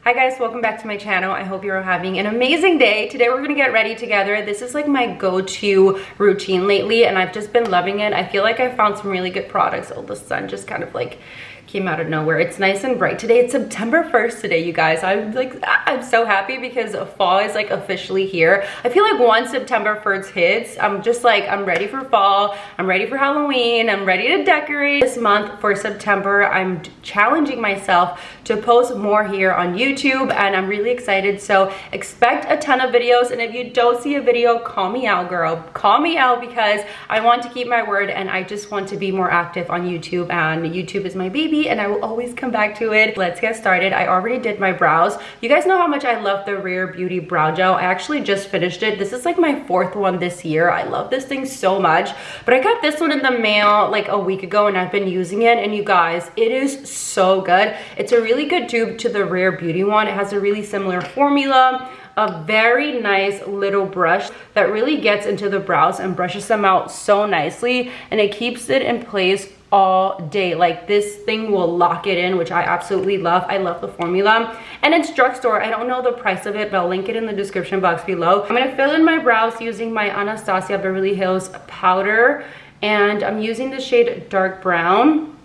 Hi guys, welcome back to my channel. I hope you're having an amazing day. Today we're gonna get ready together. This is like my go-to routine lately and I've just been loving it. I feel like I found some really good products. Oh, the sun just kind of like came out of nowhere. It's nice and bright today. It's September 1st today, you guys. I'm so happy because fall is like officially here. I feel like once September 1st hits, I'm just like, I'm ready for fall. I'm ready for Halloween. I'm ready to decorate. This month for September, I'm challenging myself to post more here on YouTube and I'm really excited. So expect a ton of videos. And if you don't see a video, call me out, girl. Call me out because I want to keep my word and I just want to be more active on YouTube, and YouTube is my baby and I will always come back to it. Let's get started. I already did my brows. You guys know how much I love the Rare Beauty brow gel. I actually just finished it. This is like my 4th one this year. I love this thing so much, but I got this one in the mail like a week ago and I've been using it, and you guys, it is so good. It's a really good dupe to the Rare Beauty one. It has a really similar formula, a very nice little brush that really gets into the brows and brushes them out so nicely, and it keeps it in place all day. Like, this thing will lock it in, which I absolutely love. I love the formula, and it's drugstore. I don't know the price of it, but I'll link it in the description box below. I'm gonna fill in my brows using my Anastasia Beverly Hills powder, and I'm using the shade dark brown,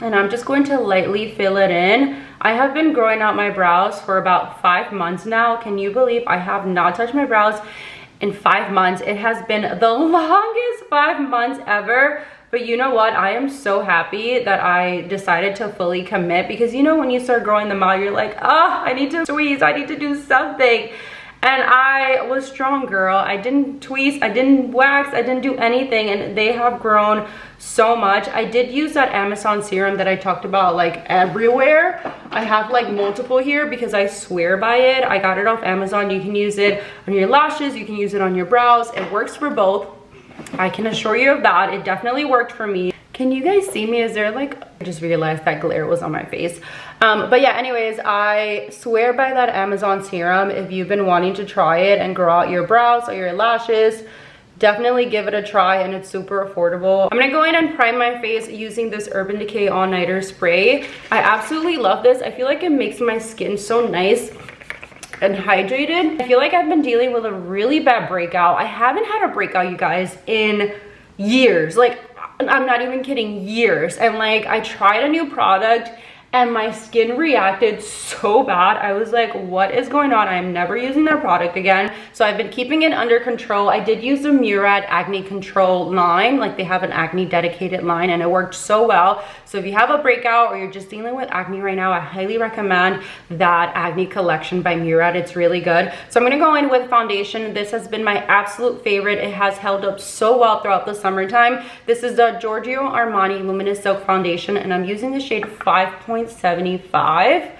and I'm just going to lightly fill it in. I have been growing out my brows for about 5 months now. Can you believe I have not touched my brows in 5 months? It has been the longest 5 months ever. But you know what? I am so happy that I decided to fully commit, because you know when you start growing them out, you're like, oh, I need to tweeze, I need to do something. And I was strong, girl. I didn't tweeze, I didn't wax, I didn't do anything, and they have grown so much. I did use that Amazon serum that I talked about like everywhere. I have like multiple here because I swear by it. I got it off Amazon. You can use it on your lashes, you can use it on your brows. It works for both. I can assure you of that. It definitely worked for me. Can you guys see me? Is there like, I just realized that glare was on my face. But yeah, anyways, I swear by that Amazon serum. If you've been wanting to try it and grow out your brows or your lashes, definitely give it a try, and it's super affordable. I'm gonna go in and prime my face using this Urban Decay All Nighter spray. I absolutely love this. I feel like it makes my skin so nice and hydrated. I feel like I've been dealing with a really bad breakout. I haven't had a breakout, you guys, in years. Like, I'm not even kidding, years. And like, I tried a new product and my skin reacted so bad. I was like, what is going on? I'm never using their product again. So I've been keeping it under control. I did use the Murad Acne Control line. Like, they have an acne dedicated line and it worked so well. So if you have a breakout or you're just dealing with acne right now, I highly recommend that Acne Collection by Murad. It's really good. So I'm gonna go in with foundation. This has been my absolute favorite. It has held up so well throughout the summertime. This is the Giorgio Armani Luminous Silk Foundation, and I'm using the shade 5.75,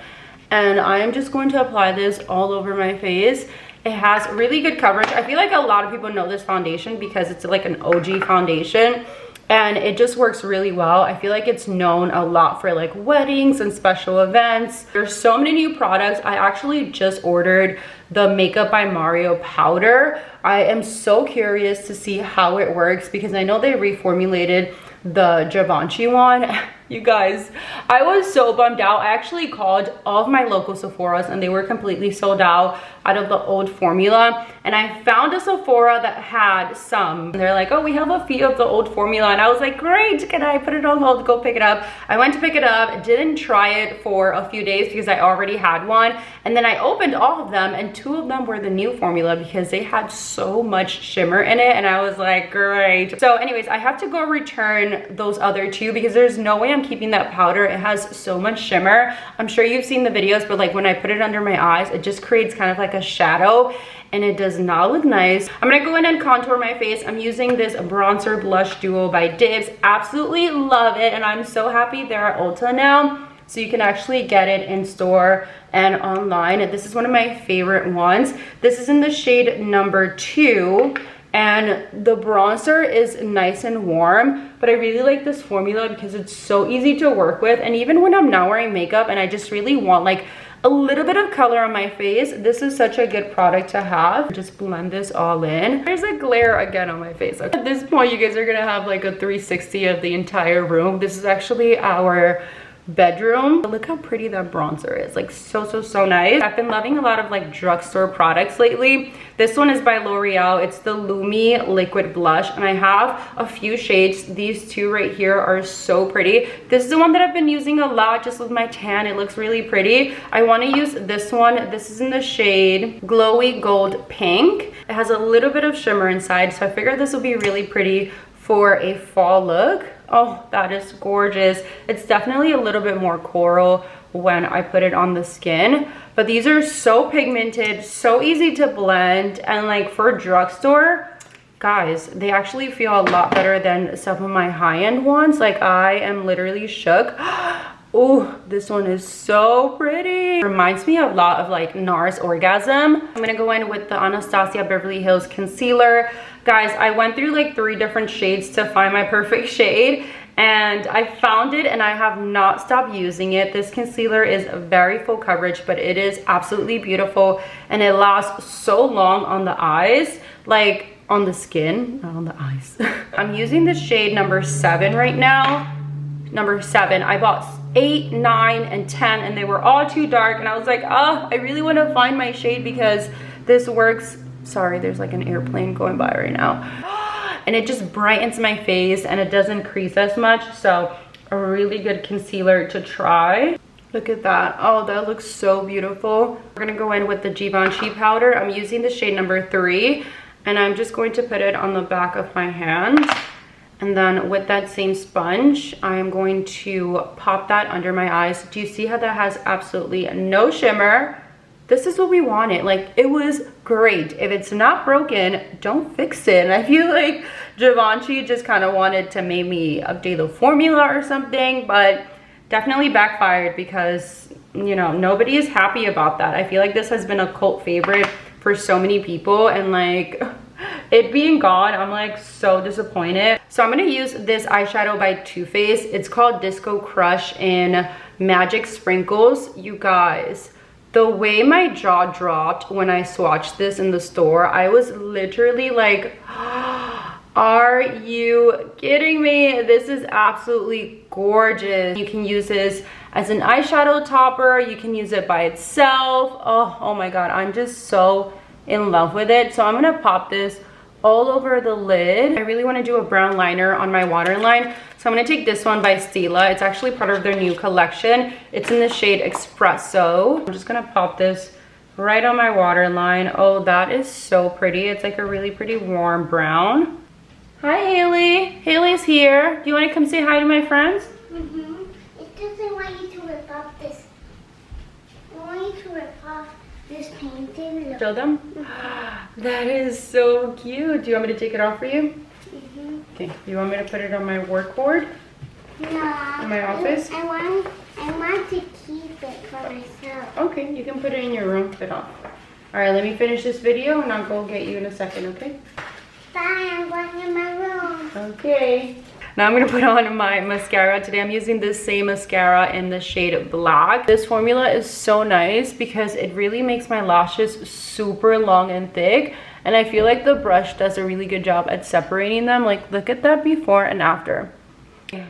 and I'm just going to apply this all over my face. It has really good coverage. I feel like a lot of people know this foundation because it's like an OG foundation and it just works really well. I feel like it's known a lot for like weddings and special events. There's so many new products. I actually just ordered the Makeup by Mario powder. I am so curious to see how it works because I know they reformulated the givenchy one. You guys, I was so bummed out. I actually called all of my local Sephoras and they were completely sold out of the old formula, and I found a Sephora that had some. They're like, oh, we have a few of the old formula, and I was like, great, can I put it on hold, go pick it up? I went to pick it up, didn't try it for a few days because I already had one, and then I opened all of them and 2 of them were the new formula because they had so much shimmer in it, and I was like, great. So anyways, I have to go return those other 2 because there's no way I'm keeping that powder. It has so much shimmer. I'm sure you've seen the videos, but like when I put it under my eyes, it just creates kind of like a shadow and it does not look nice. I'm gonna go in and contour my face. I'm using this bronzer blush duo by Dibs. Absolutely love it, and I'm so happy they're at Ulta now, so you can actually get it in store and online. This is one of my favorite ones. This is in the shade number 2, and the bronzer is nice and warm, but I really like this formula because it's so easy to work with. And even when I'm not wearing makeup and I just really want like a little bit of color on my face, this is such a good product to have. Just blend this all in. There's a glare again on my face. At this point, you guys are gonna have like a 360 of the entire room. This is actually our bedroom. Look how pretty that bronzer is, like so nice. I've been loving a lot of like drugstore products lately. This one is by L'Oreal. It's the Lumi liquid blush, and I have a few shades. These two right here are so pretty. This is the one that I've been using a lot just with my tan. It looks really pretty. I want to use this one. This is in the shade Glowy Gold Pink. It has a little bit of shimmer inside, so I figured this will be really pretty for a fall look. Oh, that is gorgeous. It's definitely a little bit more coral when I put it on the skin, but these are so pigmented, so easy to blend, and like for drugstore, guys, they actually feel a lot better than some of my high-end ones. Like, I am literally shook. Oh, this one is so pretty. Reminds me a lot of like NARS Orgasm. I'm gonna go in with the Anastasia Beverly Hills concealer. Guys, I went through like 3 different shades to find my perfect shade, and I found it and I have not stopped using it. This concealer is very full coverage, but it is absolutely beautiful, and it lasts so long on the eyes, like on the skin, not on the eyes. I'm using the shade number 7 right now. Number 7. I bought 8, 9, and 10, and they were all too dark, and I was like, oh, I really want to find my shade because this works. Sorry, there's like an airplane going by right now. And it just brightens my face and it doesn't crease as much. So a really good concealer to try. Look at that. Oh, that looks so beautiful. We're gonna go in with the Givenchy powder. I'm using the shade number 3, and I'm just going to put it on the back of my hand. And then with that same sponge, I am going to pop that under my eyes. Do you see how that has absolutely no shimmer? This is what we wanted. Like, it was great. If it's not broken, don't fix it. And I feel like Givenchy just kind of wanted to make me update the formula or something, but definitely backfired because, you know, nobody is happy about that. I feel like this has been a cult favorite for so many people, and like, it being gone, I'm like so disappointed. So I'm gonna use this eyeshadow by Too Faced. It's called Disco Crush in Magic Sprinkles. You guys, the way my jaw dropped when I swatched this in the store, I was literally like, are you kidding me? This is absolutely gorgeous. You can use this as an eyeshadow topper. You can use it by itself. Oh my God, I'm just so in love with it. So I'm gonna pop this all over the lid. I really want to do a brown liner on my waterline, so I'm going to take this one by Stila. It's actually part of their new collection. It's in the shade Espresso. I'm just going to pop this right on my waterline. Oh, that is so pretty. It's like a really pretty warm brown. Hi, Haley. Haley's here. Do you want to come say hi to my friends? Mm-hmm. It doesn't want you to rip off this. I want you to rip off this painting. Show them? Mm-hmm. That is so cute. Do you want me to take it off for you? Mm-hmm. Okay. Do you want me to put it on my work board? No. In my office? I want to keep it for myself. Okay, you can put it in your room. Put it off. All right, let me finish this video and I'll go get you in a second, okay? Bye, I'm going in my room. Okay. Now I'm going to put on my mascara. Today I'm using this same mascara in the shade Black. This formula is so nice because it really makes my lashes super long and thick. And I feel like the brush does a really good job at separating them. Like, look at that before and after.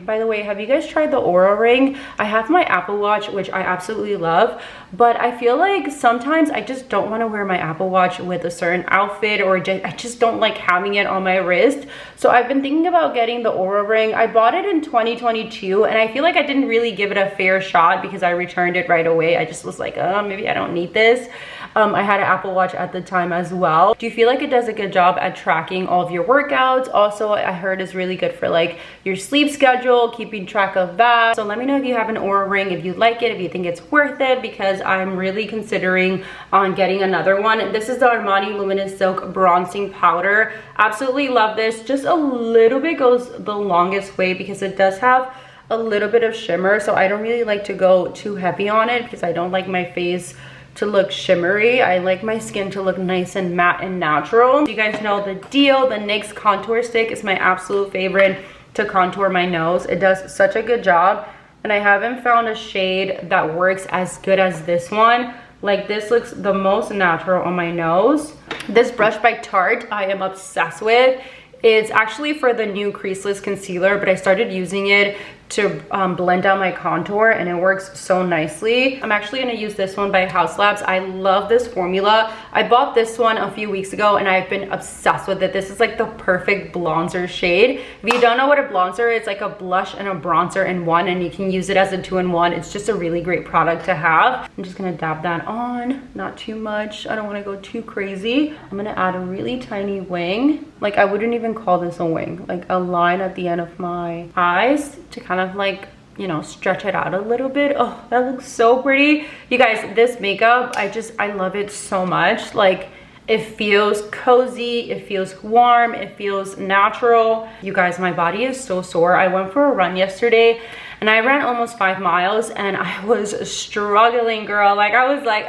By the way, have you guys tried the Aura ring? I have my Apple Watch, which I absolutely love, but I feel like sometimes I just don't want to wear my Apple Watch with a certain outfit, or I just don't like having it on my wrist. So I've been thinking about getting the Aura ring. I bought it in 2022, and I feel like I didn't really give it a fair shot because I returned it right away. I just was like, oh, maybe I don't need this. I had an Apple Watch at the time as well. Do you feel like it does a good job at tracking all of your workouts? Also, I heard it's really good for like your sleep schedule, keeping track of that. So let me know if you have an Aura ring, if you like it, if you think it's worth it, because I'm really considering on getting another one. This is the Armani Luminous Silk Bronzing Powder. Absolutely love this. Just a little bit goes the longest way because it does have a little bit of shimmer. So I don't really like to go too heavy on it because I don't like my face to look shimmery. I like my skin to look nice and matte and natural. You guys know the deal. The NYX contour stick is my absolute favorite to contour my nose. It does such a good job, and I haven't found a shade that works as good as this one. Like, this looks the most natural on my nose. This brush by Tarte I am obsessed with. It's actually for the new creaseless concealer, but I started using it to blend out my contour, and it works so nicely. I'm actually gonna use this one by House Labs. I love this formula. I bought this one a few weeks ago and I've been obsessed with it. This is like the perfect bronzer shade. If you don't know what a bronzer is, it's like a blush and a bronzer in one, and you can use it as a 2-in-1. It's just a really great product to have. I'm just gonna dab that on, not too much. I don't wanna go too crazy. I'm gonna add a really tiny wing. Like, I wouldn't even call this a wing, like a line at the end of my eyes to kind of like, you know, stretch it out a little bit. Oh, that looks so pretty. You guys, this makeup, I love it so much. Like, it feels cozy, it feels warm, it feels natural. You guys, my body is so sore. I went for a run yesterday and I ran almost 5 miles and I was struggling, girl. Like, I was like,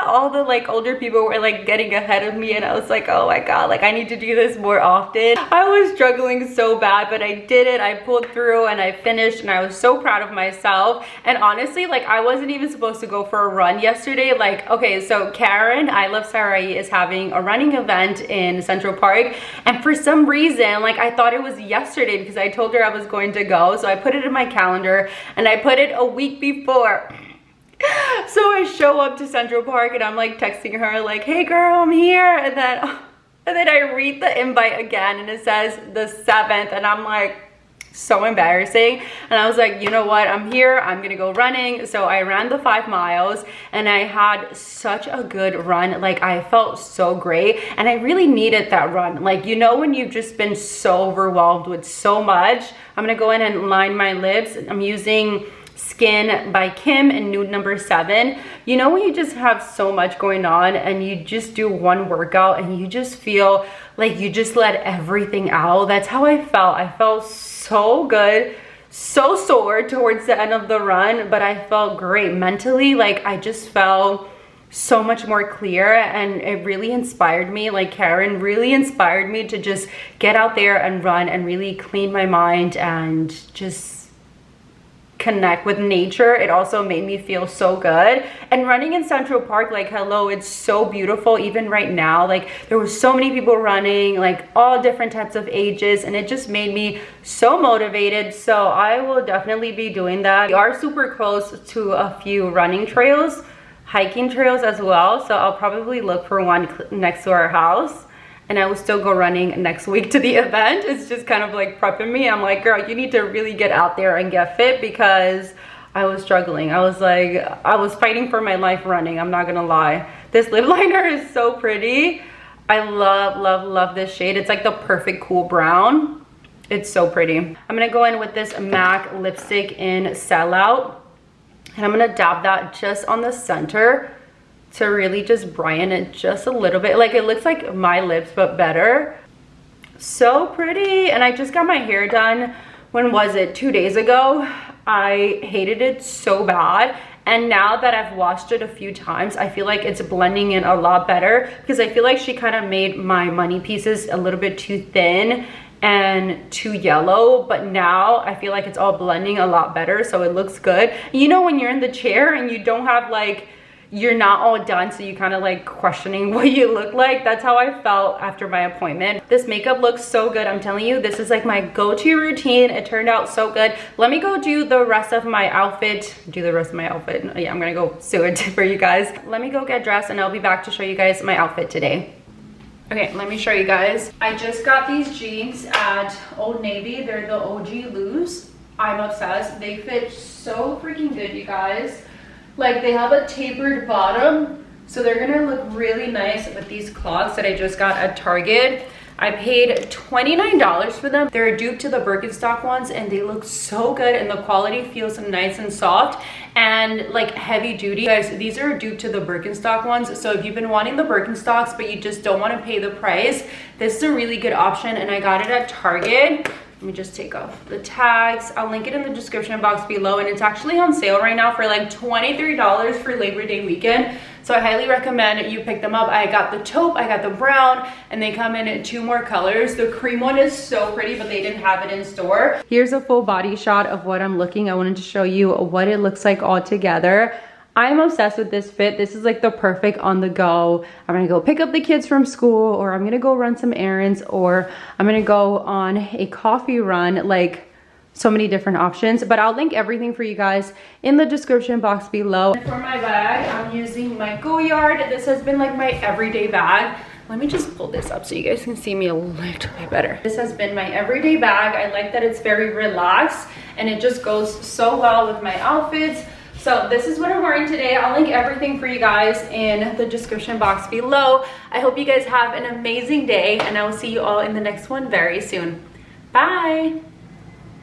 all the like older people were like getting ahead of me, and I was like, oh my god, like I need to do this more often. I was struggling so bad, but I did it. I pulled through and I finished, and I was so proud of myself. And honestly, like, I wasn't even supposed to go for a run yesterday. Like, okay, so Karen, I Love Sarai, is having a running event in Central Park, and for some reason, like, I thought it was yesterday because I told her I was going to go, so I put it in my calendar and I put it a week before. So I show up to Central Park and I'm like texting her like, hey girl, I'm here, and then I read the invite again and it says the 7th, and I'm like, so embarrassing. And I was like, you know what, I'm here, I'm gonna go running. So I ran the 5 miles and I had such a good run. Like, I felt so great and I really needed that run. Like, you know, when you've just been so overwhelmed with so much. I'm gonna go in and line my lips. I'm using Skin by Kim in nude number 7. You know, when you just have so much going on and you just do one workout and you just feel like you just let everything out. That's how I felt. I felt so good, so sore towards the end of the run, but I felt great mentally. Like, I just felt so much more clear, and it really inspired me. Like, Karen really inspired me to just get out there and run and really clean my mind and just connect with nature. It also made me feel so good. And running in Central Park, like, hello, it's so beautiful. Even right now, like, there were so many people running, like all different types of ages, and it just made me so motivated. So I will definitely be doing that. We are super close to a few running trails, hiking trails as well, so I'll probably look for one next to our house. And I will still go running next week to the event. It's just kind of like prepping me. I'm like, girl, you need to really get out there and get fit, because I was struggling. I was like, I was fighting for my life running. I'm not gonna lie. This lip liner is so pretty. I love, love, love this shade. It's like the perfect cool brown. It's so pretty. I'm gonna go in with this MAC lipstick in Sellout. And I'm gonna dab that just on the center to really just brighten it just a little bit. Like, it looks like my lips but better. So pretty. And I just got my hair done, when was it, 2 days ago. I hated it so bad, and now that I've washed it a few times, I feel like it's blending in a lot better, because I feel like she kind of made my money pieces a little bit too thin and too yellow, but now I feel like it's all blending a lot better, so it looks good. You know, when you're in the chair and you don't have, like, you're not all done, so you kind of like questioning what you look like. That's how I felt after my appointment. This makeup looks so good. I'm telling you, this is like my go-to routine. It turned out so good. Let me go do the rest of my outfit. Yeah, I'm gonna go sew it for you guys. Let me go get dressed and I'll be back to show you guys my outfit today. Okay, let me show you guys. I just got these jeans at Old Navy. They're the OG loose. I'm obsessed. They fit so freaking good, you guys. Like, they have a tapered bottom, so they're gonna look really nice with these clogs that I just got at Target. I paid $29 for them. They're a dupe to the Birkenstock ones, and they look so good, and the quality feels nice and soft and like heavy duty. Guys, these are a dupe to the Birkenstock ones, so if you've been wanting the Birkenstocks but you just don't want to pay the price, this is a really good option, and I got it at Target. Let me just take off the tags. I'll link it in the description box below, and it's actually on sale right now for like $23 for Labor Day weekend. So I highly recommend you pick them up. I got the taupe, I got the brown, and they come in 2 more colors. The cream one is so pretty, but they didn't have it in store. Here's a full body shot of what I'm looking. I wanted to show you what it looks like all together. I'm obsessed with this fit. This is like the perfect on the go. I'm gonna go pick up the kids from school, or I'm gonna go run some errands, or I'm gonna go on a coffee run. Like, so many different options, but I'll link everything for you guys in the description box below. For my bag, I'm using my Goyard. This has been like my everyday bag. Let me just pull this up so you guys can see me a little bit better. This has been my everyday bag. I like that it's very relaxed and it just goes so well with my outfits. So this is what I'm wearing today. I'll link everything for you guys in the description box below. I hope you guys have an amazing day and I will see you all in the next one very soon. Bye.